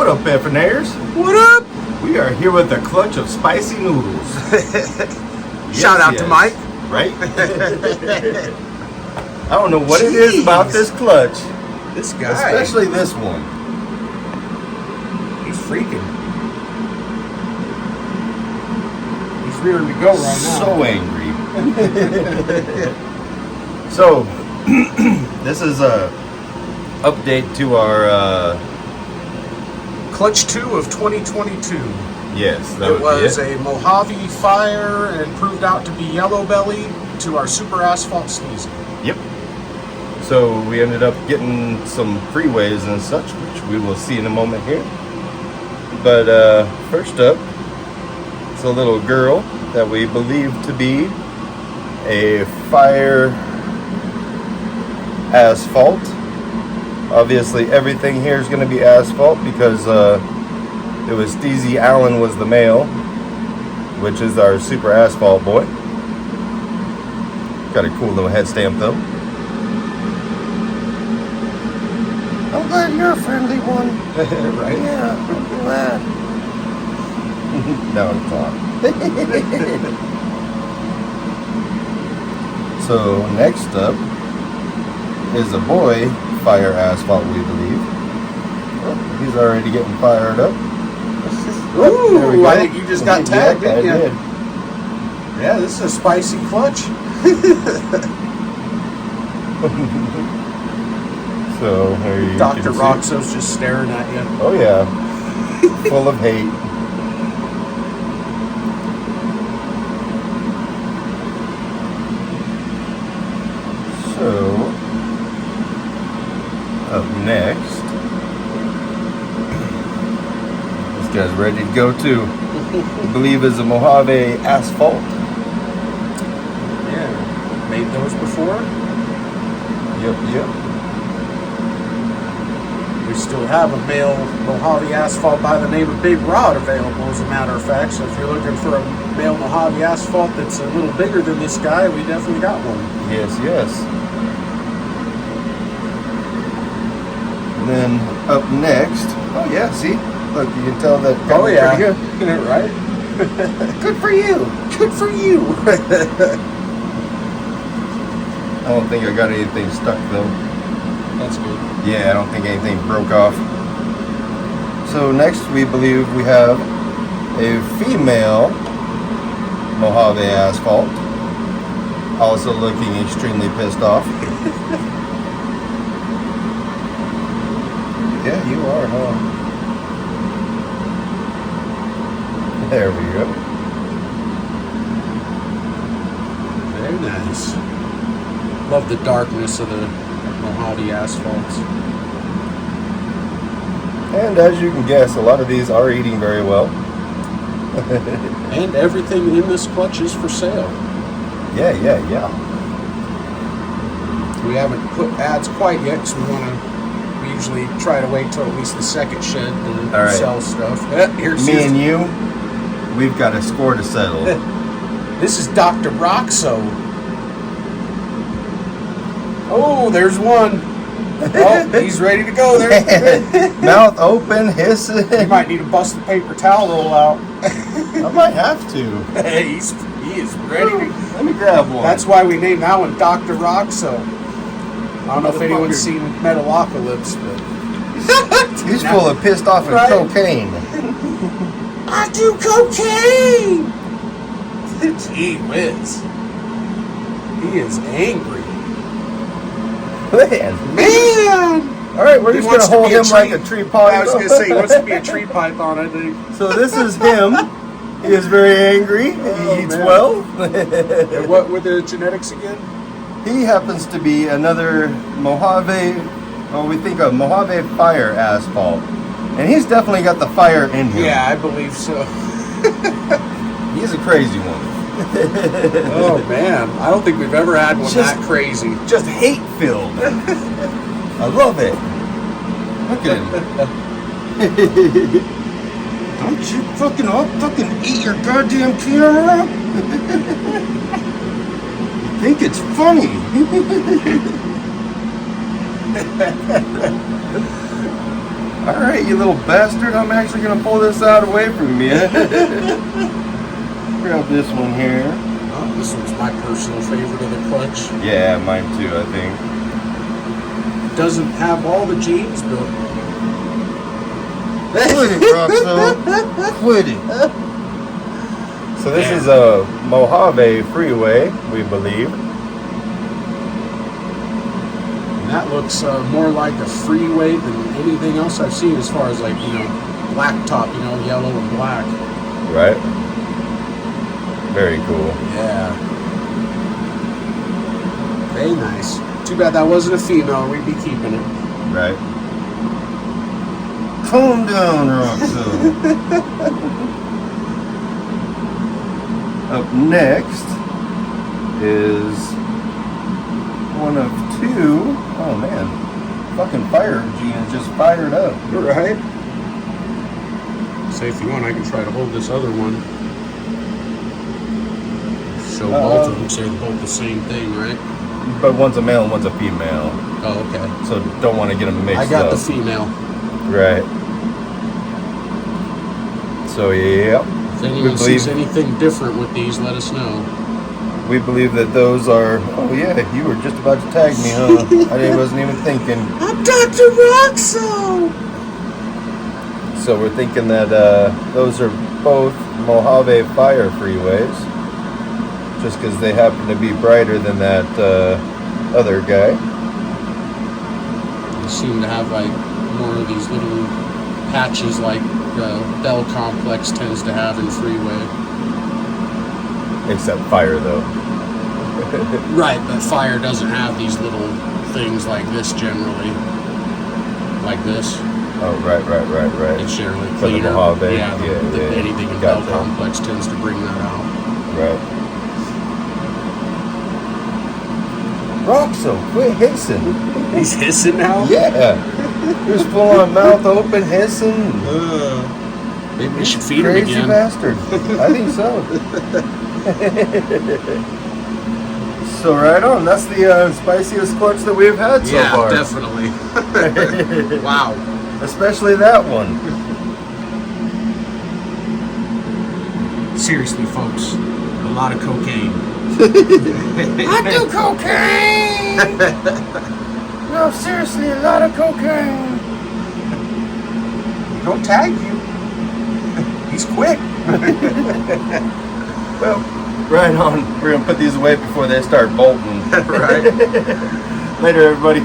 What up, Pepinairs? What up? We are here with a clutch of spicy noodles. Shout out to Mike. Right? I don't know what it is about this clutch. This guy. Especially this one. He's freaking. He's rearing to go right now. So angry. So, this is a update to our Clutch 2 of 2022. yes, that It was a Mojave Fire and proved out to be yellow belly to our Super Asphalt Steezy. Yep. So we ended up getting some freeways and such, which we will see in a moment here. But first up, it's a little girl that we believe to be a Fire Asphalt. Obviously, everything here is going to be asphalt because it was Steezy Allen was the male, which is our Super Asphalt boy. Got a cool little head stamp though. I'm glad you're a friendly one. Right? Yeah, I'm glad. No, it's not. So next up is a boy Fire Asphalt, we believe. Oh, he's already getting fired up. Ooh, I think you just got tagged, I didn't you? did. Yeah, this is a spicy clutch. So here you Dr. can see. Roxo's just staring at you. Oh yeah, full of hate. So up next, this guy's ready to go too. I believe is a Mojave Asphalt. Yeah, made those before. Yep. We still have a male Mojave Asphalt by the name of Big Rod available, as a matter of fact. So if you're looking for a male Mojave Asphalt that's a little bigger than this guy, we definitely got one. Yes. And then up next, oh yeah, see, look, you can tell that. Oh yeah, pretty good. right? Good for you. Good for you. I don't think I got anything stuck though. That's good. Yeah, I don't think anything broke off. So next we believe we have a female Mojave Asphalt, also looking extremely pissed off. Yeah, you are, huh? There we go. Very nice. Love the darkness of the Mojave Asphalts. And as you can guess, a lot of these are eating very well. And everything in this clutch is for sale. Yeah. We haven't put ads quite yet, so we usually try to wait till at least the second shed to All right. sell stuff. Here's Me and you, we've got a score to settle. This is Dr. Roxo. Oh, there's one. Oh, he's ready to go there. Mouth open, hissing. You might need to bust the paper towel roll out. I might have to. He is ready to. Let me grab one. That's why we named that one Dr. Roxo. I don't know if anyone's seen Metalocalypse, but He's full of pissed off and Right. cocaine. I do cocaine. Gee whiz. He is angry. Man. All right, we're He just going to wants to hold be a him like tree- a tree python. I was going to say, he wants to be a tree python, I think. So this is him. He is very angry. Oh, He eats man. well. And what were the genetics again? He happens to be another Mojave, we think a Mojave Fire Asphalt. And he's definitely got the fire in him. Yeah, I believe so. He's a crazy one. Oh, man. I don't think we've ever had one Just- that crazy. Just hate-filled. I love it. Look at him. Don't you fucking eat your goddamn camera? You think it's funny? Alright, you little bastard, I'm actually gonna pull this out away from you. Grab this one here. Oh, this one's my personal favorite of the clutch. Yeah, mine too, I think. Doesn't have all the genes, but... Quit it, Roxo. Quit it. So this is a Mojave Freeway, we believe. And that looks more like a Freeway than anything else I've seen as far as like, you know, black top, you know, yellow and black. Right? Very cool. Yeah. Very nice. Too bad that wasn't a female. We'd be keeping it. Right. Calm down, Roxo. Up next is one of two. Oh man, fucking fire gene is just fired up. Right. Say if you want, I can try to hold this other one. Show both of them. Say both the same thing, right? But one's a male and one's a female. Oh, okay. So don't want to get them mixed up. I got the female. Right. So yeah. If anyone sees anything different with these, let us know. We believe that those are. Oh yeah, you were just about to tag me, huh? I wasn't even thinking. I'm Dr. Roxo. So we're thinking that those are both Mojave Fire Freeways, just because they happen to be brighter than that other guy. They seem to have like more of these little patches like Bell Complex tends to have in Freeway. Except fire, though. Right, but fire doesn't have these little things like this generally. Like this. Oh, right. It's generally For the cleaner. Mojave. Yeah, anything in Bell Complex tends to bring that out. Right. Roxo, quit hissing. He's hissing now? Yeah. He was full on mouth open hissing. Maybe we should feed him Crazy again. bastard. I think so. So right on. That's the spiciest clutch that we've had so far. Yeah, definitely. Wow. Especially that one. Seriously, folks, a lot of cocaine. I do cocaine! No, seriously, a lot of cocaine. Don't tag you. He's quick. Well, right on. We're going to put these away before they start bolting. Right. Later, everybody.